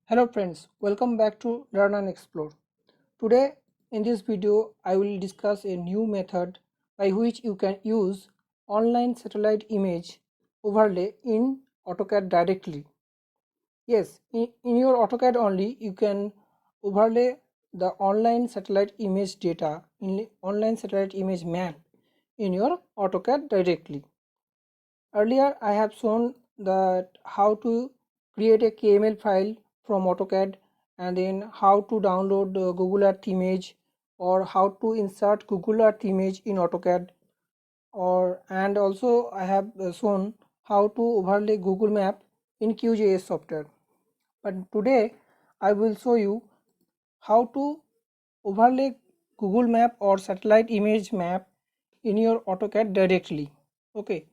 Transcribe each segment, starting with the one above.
Hello friends, welcome back to Learn and Explore. Today in this video I will discuss a new method by which you can use online satellite image overlay in AutoCAD directly. Yes, in your AutoCAD only you can overlay the online satellite image data in online satellite image map in your AutoCAD directly. Earlier I have shown that how to create a KML file from AutoCAD and then how to download the Google Earth image or how to insert Google Earth image in AutoCAD, and also I have shown how to overlay Google Map in QGIS software. But today I will show you how to overlay Google Map or satellite image map in your AutoCAD directly. Okay,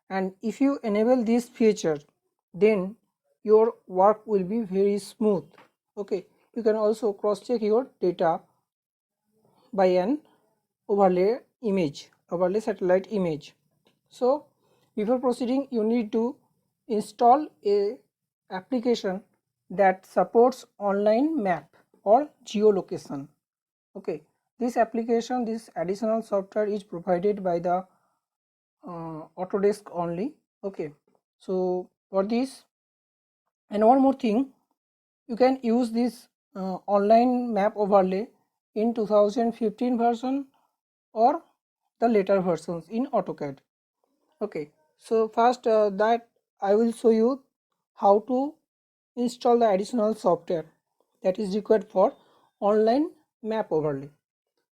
and if you enable this feature, then your work will be very smooth. Okay, you can also cross check your data by an overlay satellite image. So before proceeding, you need to install a application that supports online map or geolocation. Okay, this application, this additional software is provided by the Autodesk only. Okay, so for this, and one more thing, you can use this online map overlay in 2015 version or the later versions in AutoCAD. Okay, so first that I will show you how to install the additional software that is required for online map overlay.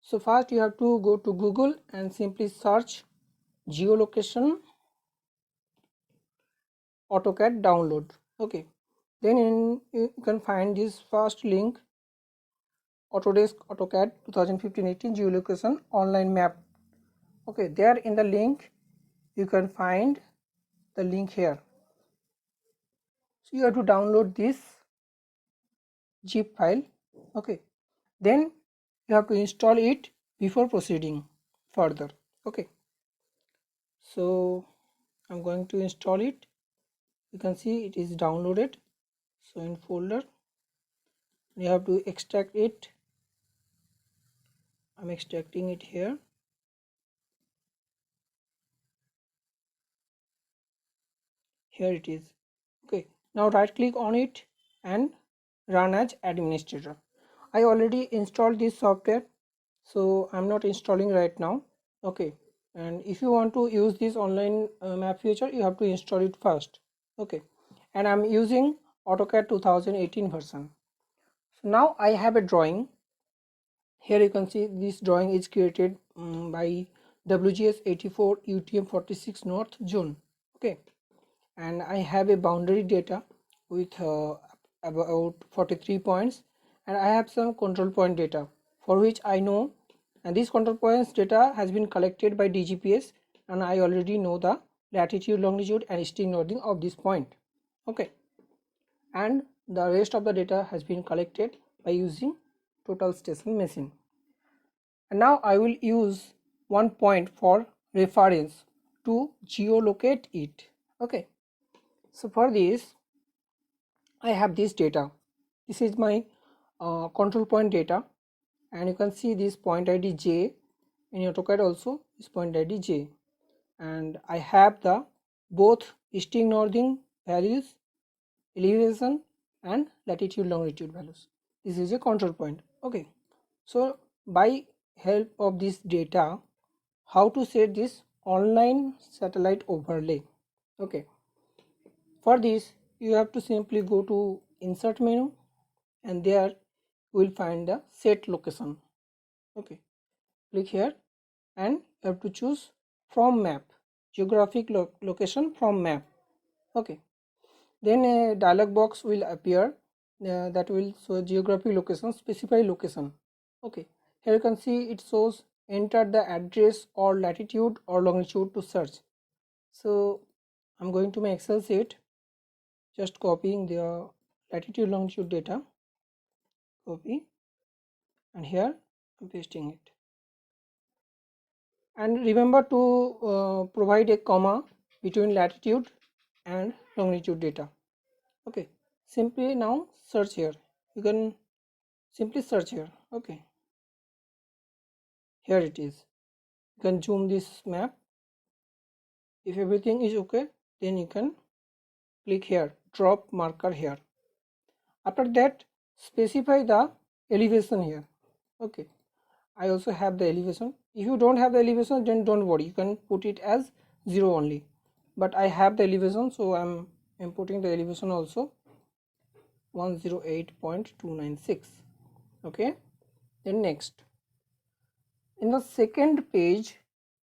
So first you have to go to Google and simply search GeoLocation AutoCAD download. Okay, then you can find this first link, Autodesk AutoCAD 2015-18 geolocation online map. Okay, there in the link you can find the link here. So you have to download this zip file. Okay, then you have to install it before proceeding further. Okay, so I'm going to install it. You can see it is downloaded. So in folder you have to extract it. I'm extracting it here. Here it is. Okay, now right click on it and run as administrator. I already installed this software, so I'm not installing right now. Okay, and if you want to use this online map feature, you have to install it first. Okay, and I'm using AutoCAD 2018 version. So now I have a drawing. Here you can see this drawing is created by WGS 84 UTM 46 North Zone. Okay, and I have a boundary data with about 43 points, and I have some control point data for which I know, and this control points data has been collected by DGPS, and I already know the latitude, longitude and easting northing of this point. Okay, and the rest of the data has been collected by using total station machine. And now I will use one point for reference to geolocate it. Okay, so for this I have this data. This is my control point data, and you can see this point ID J in AutoCAD also, this point ID J, and I have the both easting northing values, elevation and latitude longitude values. This is a control point. Okay, so by help of this data, how to set this online satellite overlay. Okay, for this you have to simply go to insert menu, and there you will find the set location. Okay, click here and you have to choose from map, geographic location from map. Okay, then a dialog box will appear that will show geographic location, specify location. Okay, here you can see it shows enter the address or latitude or longitude to search. So I'm going to my Excel sheet, just copying the latitude longitude data, copy, and here I'm pasting it. And remember to provide a comma between latitude and longitude data. Okay, simply now search here. You can simply search here. Okay, here it is. You can zoom this map. If everything is okay, then you can click here, drop marker here. After that, specify the elevation here. Okay, I also have the elevation. If you don't have the elevation, then don't worry, you can put it as 0 only, but I have the elevation, so I'm inputting the elevation also, 108.296. okay, then next, in the second page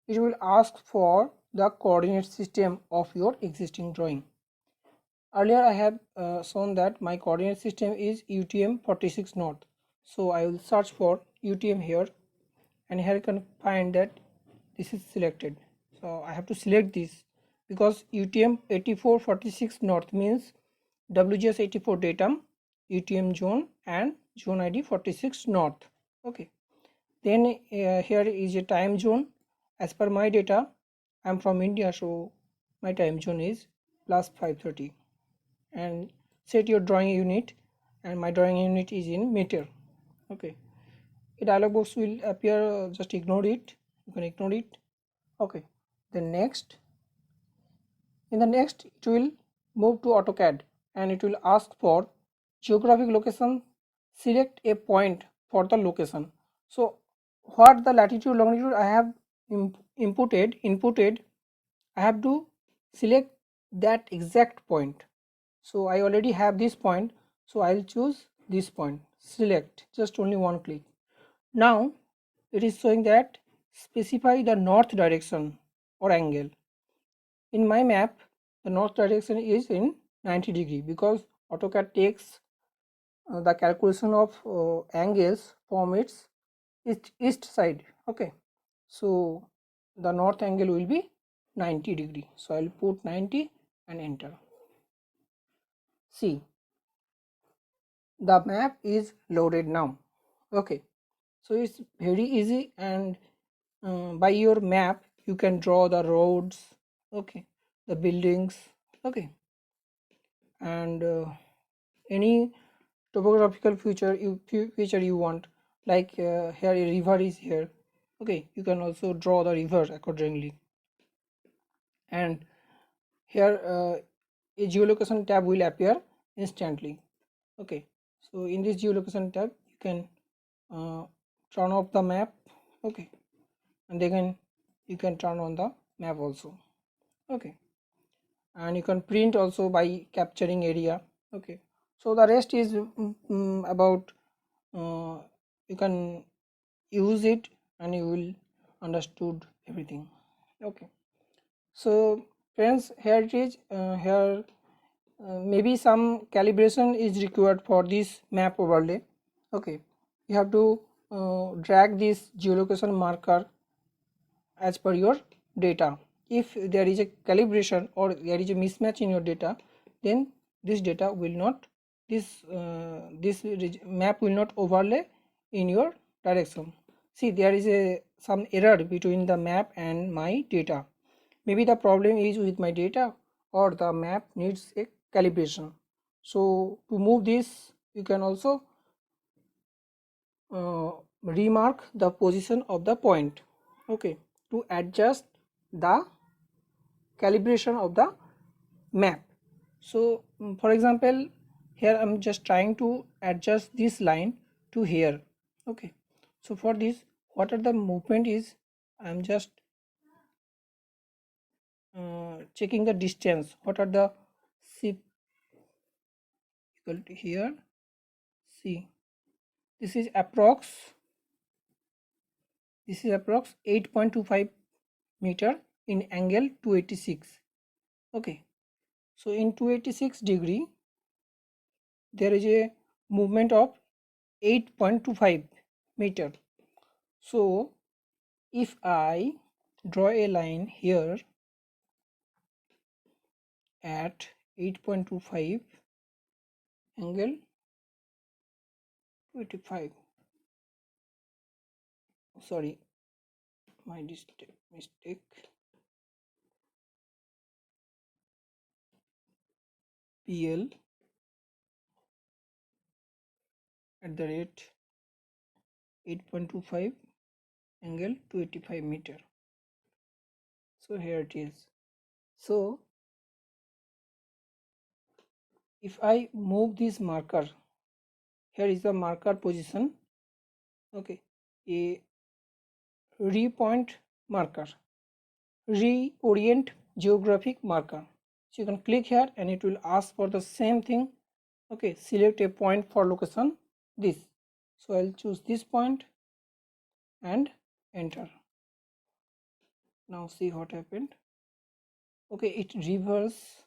it will ask for the coordinate system of your existing drawing. Earlier I have shown that my coordinate system is UTM 46 north, so I will search for UTM here, and here you can find that this is selected, so I have to select this because UTM 8446 north means WGS 84 datum, UTM zone and zone ID 46 north. Okay, then here is a time zone. As per my data, I am from India, so my time zone is plus 5:30, and set your drawing unit, and my drawing unit is in meter. Okay, a dialog box will appear, just ignore it, you can ignore it. Okay, then next, in the next it will move to AutoCAD, and it will ask for geographic location. Select a point for the location. So what the latitude longitude I have inputted, I have to select that exact point. So I already have this point, so I'll choose this point, select, just only one click. Now it is showing that specify the north direction or angle. In my map, the north direction is in 90° because AutoCAD takes the calculation of angles from its east side. Okay, so the north angle will be 90°, so I'll put 90 and enter. See, the map is loaded now. Okay, so it's very easy, and by your map you can draw the roads, okay, the buildings, okay, and any topographical feature you want, like here a river is here. Okay, you can also draw the river accordingly, and here a geolocation tab will appear instantly. Okay, so in this geolocation tab you can turn off the map. Okay, and then you can turn on the map also. Okay, and you can print also by capturing area. Okay, so the rest is about you can use it and you will understood everything. Okay, so friends, here it is. Here maybe some calibration is required for this map overlay. Okay, you have to drag this geolocation marker as per your data. If there is a calibration or there is a mismatch in your data, then this data will not, this map will not overlay in your direction. See, there is a some error between the map and my data. Maybe the problem is with my data or the map needs a calibration. So to move this, you can also remark the position of the point. Okay, to adjust the calibration of the map. So for example, here I'm just trying to adjust this line to here. Okay, so for this, what are the movement is, I'm just checking the distance. What are the, see, equal to here, see, this is approx 8.25 meter in angle 286. Okay, so in 286 degree there is a movement of 8.25 meter. So if I draw a line here at 8.25 angle 285, sorry, my mistake, PL at the rate 8.25 angle 285 meter. So here it is. So if I move this marker, here is the marker position. Okay, a repoint marker, reorient geographic marker. So you can click here and it will ask for the same thing. Okay, select a point for location this. So I'll choose this point and enter. Now see what happened. Okay, it reverse.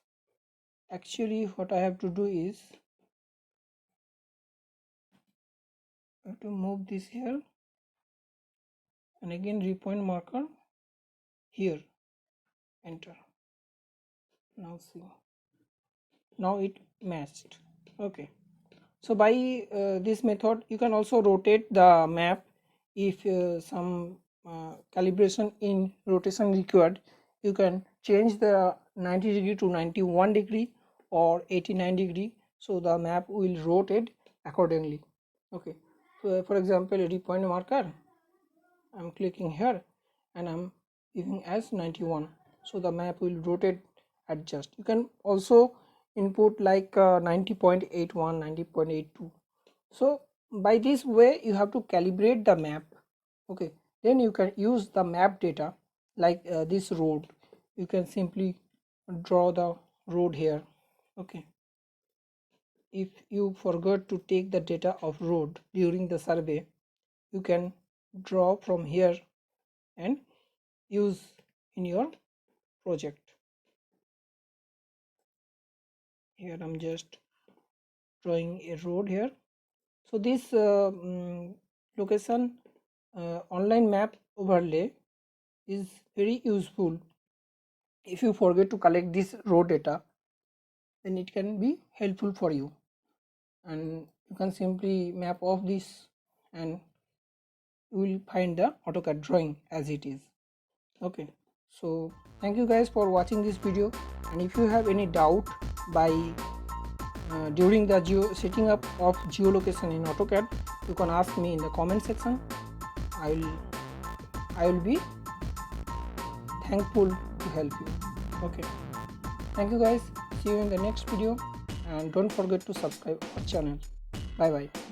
Actually what I have to do is I have to move this here and again repoint marker here, enter. Now see, now it matched. Okay, so by this method you can also rotate the map. If some calibration in rotation required, you can change the 90 degree to 91 degree or 89 degree, so the map will rotate accordingly. Okay, so for example a repoint marker, I'm clicking here and I'm giving as 91, so the map will rotate, adjust. You can also input like 90.81, 90.82. so by this way you have to calibrate the map. Okay, then you can use the map data like this road. You can simply draw the road here. Okay, if you forgot to take the data of road during the survey, you can draw from here and use in your project. Here I'm just drawing a road here. So this location online map overlay is very useful. If you forget to collect this road data, then it can be helpful for you, and you can simply map off this and you will find the AutoCAD drawing as it is. Okay, so thank you guys for watching this video, and if you have any doubt by during the setting up of geolocation in AutoCAD, you can ask me in the comment section. I will be thankful to help you. Okay, thank you guys, see you in the next video, and don't forget to subscribe our channel. Bye bye.